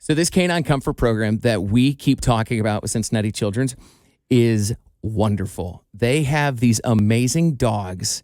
So this Canine Comfort Program that we keep talking about with Cincinnati Children's is wonderful. They have these amazing dogs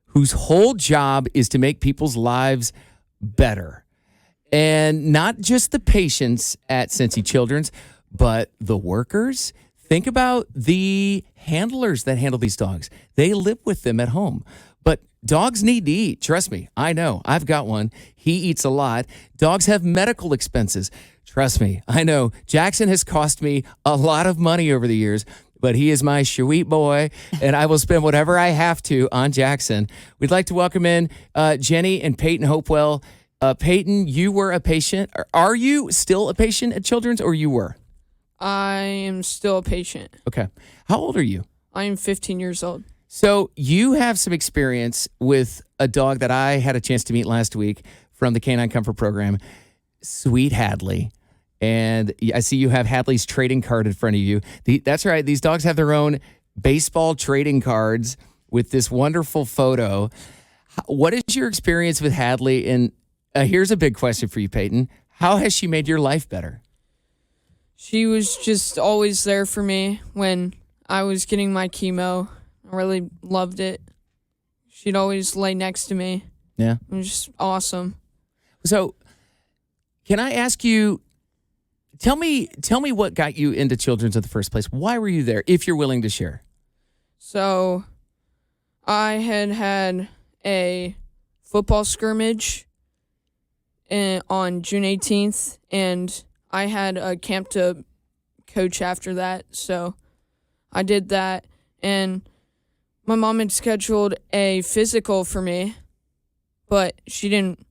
whose whole job is to make people's lives better. And not just the patients at Cincy Children's, but the workers. Think about the handlers that handle these dogs. They live with them at home. But dogs need to eat. Trust me. I know. I've got one. He eats a lot. Dogs have medical expenses. Trust me. I know. Jackson has cost me a lot of money over the years, but he is my sweet boy, and I will spend whatever I have to on Jackson. We'd like to welcome in Jenny and Peyton Hopewell. Peyton, you were a patient. Are you still a patient at Children's, or you were? I am still a patient. Okay. How old are you? I am 15 years old. So you have some experience with a dog that I had a chance to meet last week from the Canine Comfort Program, Sweet Hadley. And I see you have Hadley's trading card in front of you. That's right. These dogs have their own baseball trading cards with this wonderful photo. What is your experience with Hadley? And here's a big question for you, Peyton. How has she made your life better? She was just always there for me when I was getting my chemo. I really loved it. She'd always lay next to me. Yeah. It was just awesome. So can I ask you, tell me what got you into Children's in the first place? Why were you there, if you're willing to share? So I had a football scrimmage on June 18th, and I had a camp to coach after that. So I did that, and my mom had scheduled a physical for me, but she didn't.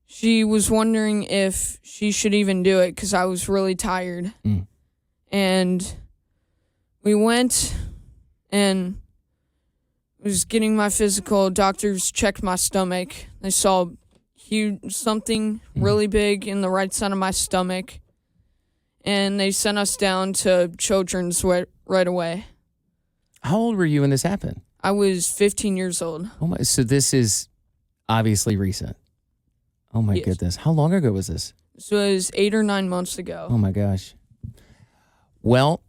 She was wondering if she should even do it because I was really tired. And we went and was getting my physical. Doctors checked my stomach. They saw something really big in the right side of my stomach. And they sent us down to Children's right away. How old were you when this happened? I was 15 years old. Oh my! So this is obviously recent. Oh my goodness! How long ago was this? This was 8 or 9 months ago. Oh my gosh! Well,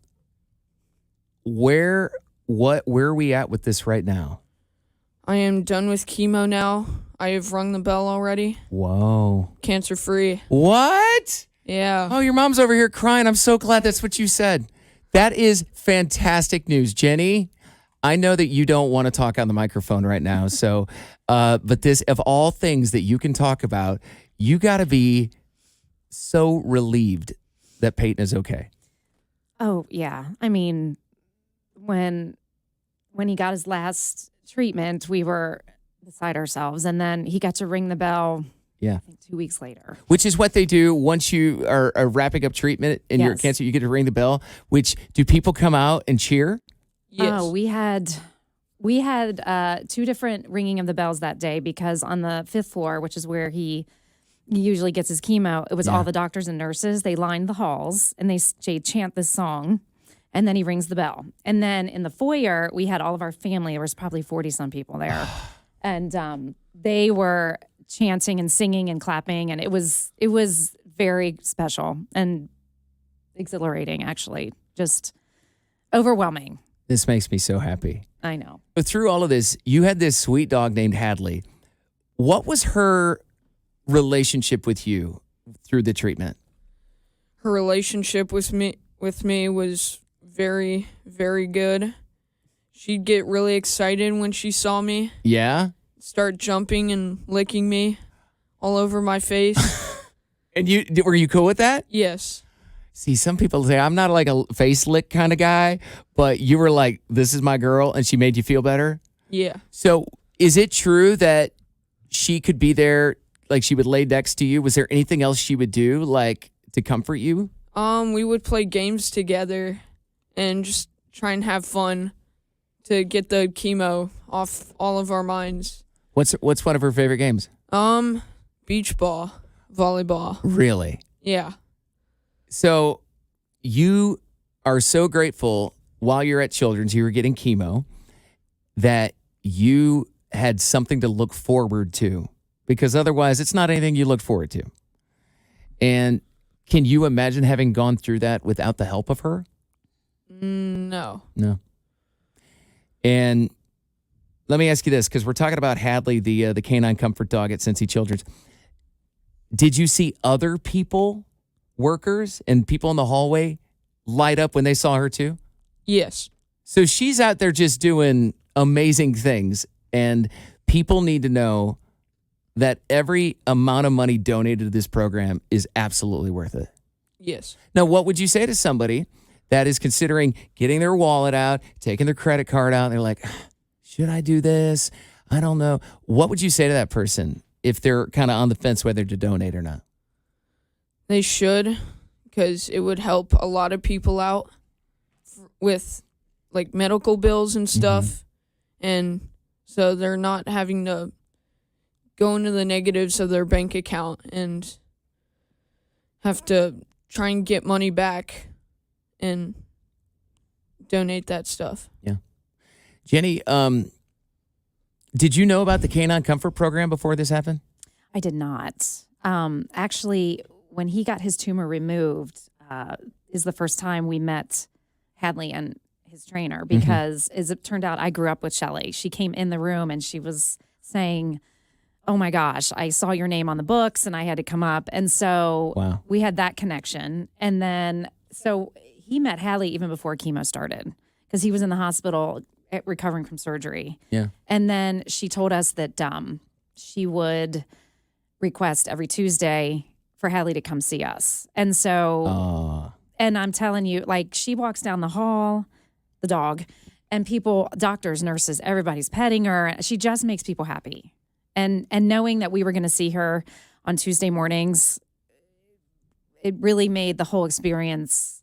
where are we at with this right now? I am done with chemo now. I have rung the bell already. Whoa! Cancer free. What? Yeah. Oh, your mom's over here crying. I'm so glad that's what you said. That is fantastic news, Jenny. I know that you don't want to talk on the microphone right now, so but this, of all things that you can talk about, you got to be so relieved that Peyton is okay. Oh, yeah. I mean, when he got his last treatment, we were beside ourselves, and then he got to ring the bell. Yeah. I think 2 weeks later. Which is what they do once you are wrapping up treatment and you're cancer. You get to ring the bell. Which, do people come out and cheer? Yes. Oh, we had 2 different ringing of the bells that day because on the 5th floor, which is where he usually gets his chemo, it was all the doctors and nurses. They lined the halls and they chant this song, and then he rings the bell. And then in the foyer, we had all of our family. There was probably 40-some people there, and they were chanting and singing and clapping, and it was very special and exhilarating, actually, just overwhelming. This makes me so happy. I know. But through all of this, you had this sweet dog named Hadley. What was her relationship with you through the treatment? Her relationship with me was very, very good. She'd get really excited when she saw me. Yeah? Start jumping and licking me all over my face. And were you cool with that? Yes. See, some people say I'm not like a face lick kind of guy, but you were like, this is my girl, and she made you feel better? Yeah. So is it true that she could be there, like she would lay next to you? Was there anything else she would do, like to comfort you? We would play games together and just try and have fun to get the chemo off all of our minds. What's one of her favorite games? Beach ball, volleyball. Really? Yeah. So you are so grateful while you're at Children's, you were getting chemo, that you had something to look forward to, because otherwise it's not anything you look forward to. And Can you imagine having gone through that without the help of her? No. No. And let me ask you this, because we're talking about Hadley, the canine comfort dog at Cincy Children's. Did you see other people, workers, and people in the hallway light up when they saw her too? Yes. So she's out there just doing amazing things, and people need to know that every amount of money donated to this program is absolutely worth it. Yes. Now, what would you say to somebody that is considering getting their wallet out, taking their credit card out, and they're like, should I do this? I don't know. What would you say to that person if they're kind of on the fence whether to donate or not? They should, because it would help a lot of people out with like medical bills and stuff. And so they're not having to go into the negatives of their bank account and have to try and get money back and donate that stuff. Yeah. Jenny, did you know about the Canine Comfort Program before this happened? I did not. Actually, when he got his tumor removed, is the first time we met Hadley and his trainer, because as it turned out, I grew up with Shelly. She came in the room and she was saying, oh my gosh, I saw your name on the books and I had to come up. And so we had that connection. And then, so he met Hadley even before chemo started, because he was in the hospital recovering from surgery. Yeah. And then she told us that she would request every Tuesday for Hadley to come see us. And so, and I'm telling you, like, she walks down the hall, the dog, and people, doctors, nurses, everybody's petting her. She just makes people happy. And knowing that we were going to see her on Tuesday mornings, it really made the whole experience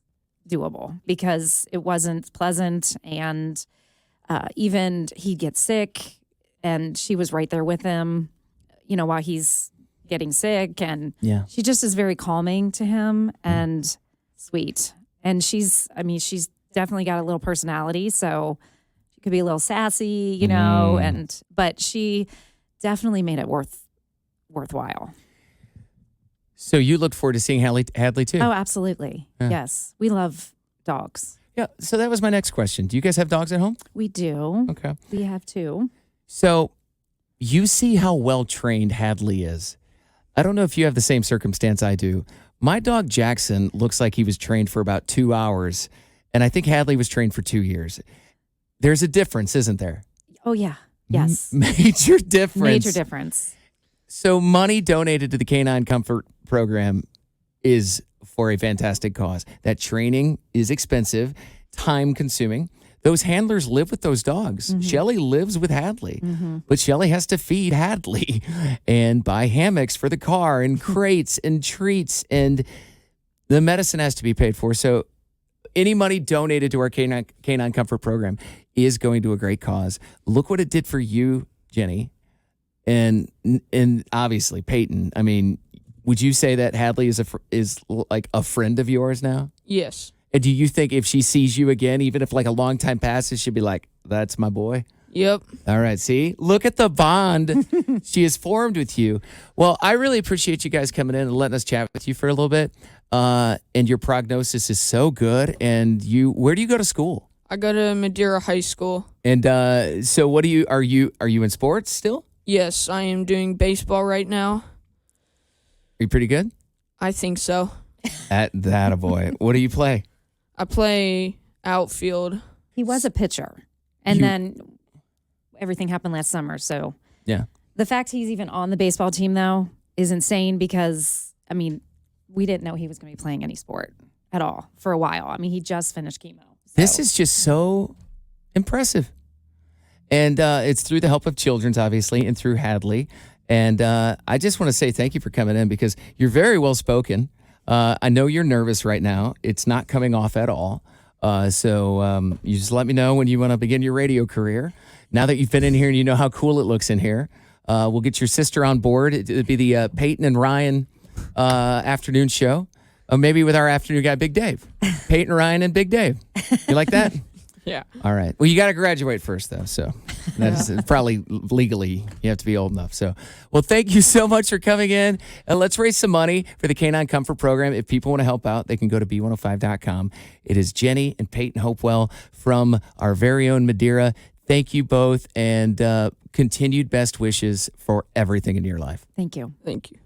doable, because it wasn't pleasant. And even he'd get sick and she was right there with him, you know, while he's getting sick. And she just is very calming to him and sweet. And she's definitely got a little personality, so she could be a little sassy, you know, but she definitely made it worthwhile. So you look forward to seeing Hadley too? Oh, absolutely. Yeah. Yes. We love dogs. Yeah. So that was my next question. Do you guys have dogs at home? We do. Okay. We have two. So you see how well trained Hadley is. I don't know if you have the same circumstance I do. My dog Jackson looks like he was trained for about 2 hours, and I think Hadley was trained for 2 years. There's a difference, isn't there? Oh, yeah. Yes. Major difference. Major difference. So money donated to the Canine Comfort Program is for a fantastic cause. That training is expensive, time consuming. Those handlers live with those dogs. Shelly lives with Hadley, but Shelly has to feed Hadley and buy hammocks for the car and crates and treats, and the medicine has to be paid for. So any money donated to our Canine Comfort Program is going to a great cause. Look what it did for you, Jenny, and obviously Peyton. I mean, would you say that Hadley is like a friend of yours now? Yes. And do you think if she sees you again, even if like a long time passes, she'll be like, that's my boy? Yep. All right. See, look at the bond she has formed with you. Well, I really appreciate you guys coming in and letting us chat with you for a little bit. And your prognosis is so good. And where do you go to school? I go to Madeira High School. And so what are you in sports still? Yes, I am doing baseball right now. Are you pretty good? I think so. That a boy. What do you play? I play outfield. He was a pitcher, and then everything happened last summer. So yeah, the fact he's even on the baseball team though is insane, because I mean, we didn't know he was going to be playing any sport at all for a while. I mean, he just finished chemo. So. This is just so impressive, and it's through the help of Children's, obviously, and through Hadley. And I just want to say thank you for coming in, because you're very well spoken. I know you're nervous right now. It's not coming off at all. So you just let me know when you want to begin your radio career. Now that you've been in here and you know how cool it looks in here, we'll get your sister on board. It'll be the Peyton and Ryan afternoon show. Maybe with our afternoon guy, Big Dave. Peyton, Ryan, and Big Dave. You like that? Yeah. All right. Well, you got to graduate first, though. So that's probably legally you have to be old enough. So, well, thank you so much for coming in. And let's raise some money for the Canine Comfort Program. If people want to help out, they can go to b105.com. It is Jenny and Peyton Hopewell from our very own Madeira. Thank you both, and continued best wishes for everything in your life. Thank you. Thank you.